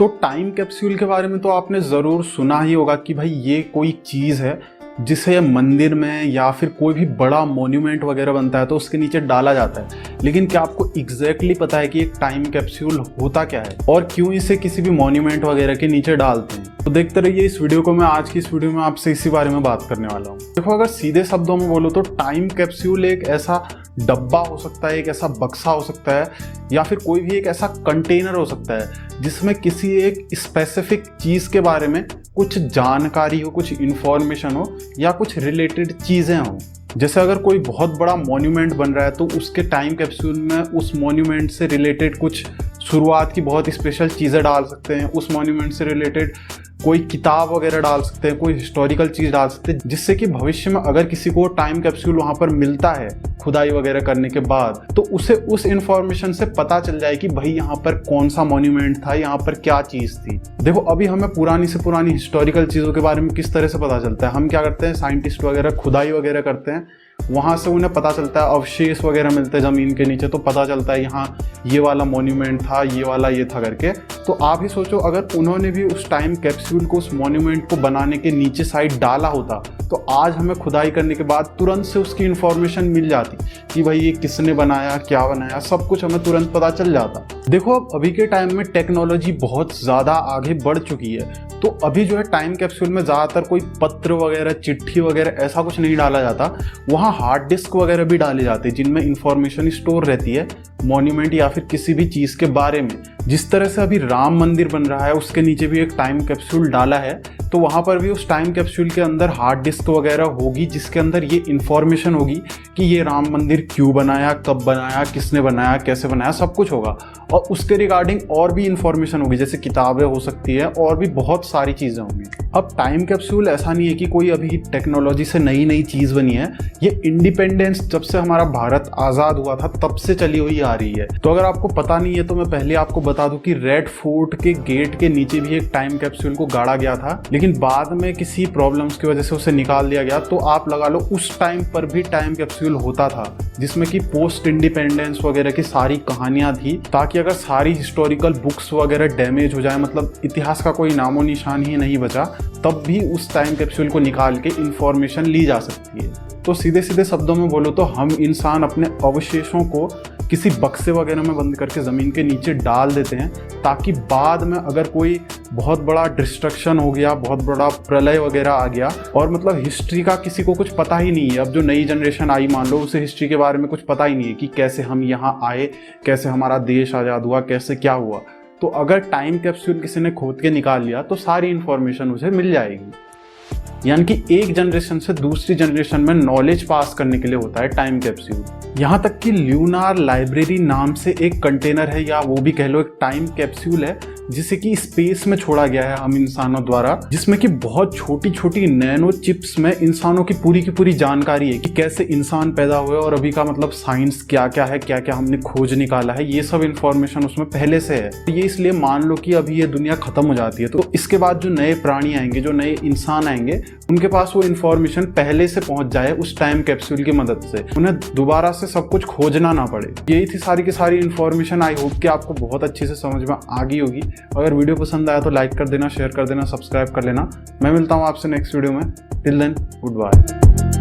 तो time capsule के बारे में तो आपने ज़रूर सुना ही होगा कि भाई ये कोई चीज़ है जिसे मंदिर में या फिर कोई भी बड़ा मॉन्यूमेंट वगैरह बनता है तो उसके नीचे डाला जाता है। लेकिन क्या आपको एग्जैक्टली पता है कि एक टाइम कैप्सूल होता क्या है और क्यों इसे किसी भी मॉन्यूमेंट वगैरह के नीचे डालते हैं? तो देखते रहिए इस वीडियो को। मैं आज की इस वीडियो में आपसे इसी बारे में बात करने वाला हूँ। देखो, अगर सीधे शब्दों में बोलो तो टाइम कैप्सूल एक ऐसा डब्बा हो सकता है, एक ऐसा बक्सा हो सकता है, या फिर कोई भी एक ऐसा कंटेनर हो सकता है जिसमें किसी एक स्पेसिफिक चीज़ के बारे में कुछ जानकारी हो, कुछ इंफॉर्मेशन हो या कुछ रिलेटेड चीज़ें हों। जैसे अगर कोई बहुत बड़ा मॉन्यूमेंट बन रहा है तो उसके टाइम कैप्सूल में उस मॉन्यूमेंट से रिलेटेड कुछ शुरुआत की बहुत स्पेशल चीज़ें डाल सकते हैं, उस मॉन्यूमेंट से रिलेटेड कोई किताब वगैरह डाल सकते हैं, कोई हिस्टोरिकल चीज़ डाल सकते हैं, जिससे कि भविष्य में अगर किसी को टाइम कैप्सूल वहाँ पर मिलता है खुदाई वगैरह करने के बाद तो उसे उस इंफॉर्मेशन से पता चल जाए कि भाई यहाँ पर कौन सा मॉन्यूमेंट था, यहाँ पर क्या चीज़ थी। देखो, अभी हमें पुरानी से पुरानी हिस्टोरिकल चीज़ों के बारे में किस तरह से पता चलता है? हम क्या करते हैं, साइंटिस्ट वगैरह खुदाई वगैरह करते हैं, वहाँ से उन्हें पता चलता है, अवशेष वगैरह मिलते हैं ज़मीन के नीचे, तो पता चलता है यहाँ ये वाला मॉन्यूमेंट था, ये वाला ये था करके। तो आप ही सोचो, अगर उन्होंने भी उस टाइम कैप्सूल को उस मॉन्यूमेंट को बनाने के नीचे साइड डाला होता तो आज हमें खुदाई करने के बाद तुरंत से उसकी इन्फॉर्मेशन मिल जाती कि भाई ये किसने बनाया, क्या बनाया, सब कुछ हमें तुरंत पता चल जाता। देखो, अब अभी के टाइम में टेक्नोलॉजी बहुत ज़्यादा आगे बढ़ चुकी है, तो अभी जो है टाइम कैप्सूल में ज़्यादातर कोई पत्र वगैरह, चिट्ठी वगैरह ऐसा कुछ नहीं डाला जाता। वहाँ हार्ड डिस्क वगैरह भी डाले जाते हैं जिनमें इंफॉर्मेशन स्टोर रहती है मॉन्यूमेंट या फिर किसी भी चीज़ के बारे में। जिस तरह से अभी राम मंदिर बन रहा है उसके नीचे भी एक टाइम कैप्सूल डाला है, तो वहाँ पर भी उस टाइम कैप्सूल के अंदर हार्ड डिस्क वगैरह होगी जिसके अंदर ये इन्फॉर्मेशन होगी कि ये राम मंदिर क्यों बनाया, कब बनाया, किसने बनाया, कैसे बनाया, सब कुछ होगा। और उसके रिगार्डिंग और भी इन्फॉर्मेशन होगी, जैसे किताबें हो सकती है और भी बहुत सारी चीज़ें होंगी। अब टाइम कैप्सूल ऐसा नहीं है कि कोई अभी टेक्नोलॉजी से नई नई चीज़ बनी है, ये इंडिपेंडेंस जब से हमारा भारत आज़ाद हुआ था तब से चली हुई आ रही है। तो अगर आपको पता नहीं है तो मैं पहले आपको बता दूं कि रेड फोर्ट के गेट के नीचे भी एक टाइम कैप्सूल को गाड़ा गया था, लेकिन बाद में किसी प्रॉब्लम्स की वजह से उसे निकाल दिया गया। तो आप लगा लो उस टाइम पर भी टाइम कैप्सूल होता था जिसमें कि पोस्ट इंडिपेंडेंस वगैरह की सारी कहानियां थी, ताकि अगर सारी हिस्टोरिकल बुक्स वगैरह डैमेज हो जाए, मतलब इतिहास का कोई नामो निशान ही नहीं बचा, तब भी उस टाइम कैप्सूल को निकाल के इंफॉर्मेशन ली जा सकती है। तो सीधे सीधे शब्दों में बोलो तो हम इंसान अपने अवशेषों को किसी बक्से वगैरह में बंद करके ज़मीन के नीचे डाल देते हैं, ताकि बाद में अगर कोई बहुत बड़ा डिस्ट्रक्शन हो गया, बहुत बड़ा प्रलय वगैरह आ गया और मतलब हिस्ट्री का किसी को कुछ पता ही नहीं है, अब जो नई जनरेशन आई मान लो उसे हिस्ट्री के बारे में कुछ पता ही नहीं है कि कैसे हम यहाँ आए, कैसे हमारा देश आज़ाद हुआ, कैसे क्या हुआ, तो अगर टाइम कैप्सूल किसी ने खोद के निकाल लिया तो सारी इन्फॉर्मेशन उसे मिल जाएगी। यानी कि एक जनरेशन से दूसरी जनरेशन में नॉलेज पास करने के लिए होता है टाइम कैप्सूल। यहाँ तक कि ल्यूनार लाइब्रेरी नाम से एक कंटेनर है, या वो भी कह लो एक टाइम कैप्सूल है, जिसे कि स्पेस में छोड़ा गया है हम इंसानों द्वारा, जिसमें कि बहुत छोटी छोटी नैनो चिप्स में इंसानों की पूरी जानकारी है कि कैसे इंसान पैदा हुए और अभी का मतलब साइंस क्या क्या है, क्या क्या हमने खोज निकाला है, ये सब इंफॉर्मेशन उसमें पहले से है। तो ये इसलिए मान लो कि अभी ये दुनिया खत्म हो जाती है तो इसके बाद जो नए प्राणी आएंगे, जो नए इंसान आएंगे, उनके पास वो इन्फॉर्मेशन पहले से पहुंच जाए उस टाइम कैप्सूल की मदद से, उन्हें दोबारा से सब कुछ खोजना ना पड़े। यही थी सारी की सारी इन्फॉर्मेशन। आई होप कि आपको बहुत अच्छे से समझ में आ गई होगी। अगर वीडियो पसंद आया तो लाइक कर देना, शेयर कर देना, सब्सक्राइब कर लेना। मैं मिलता हूँ आपसे नेक्स्ट वीडियो में। Till then, good bye.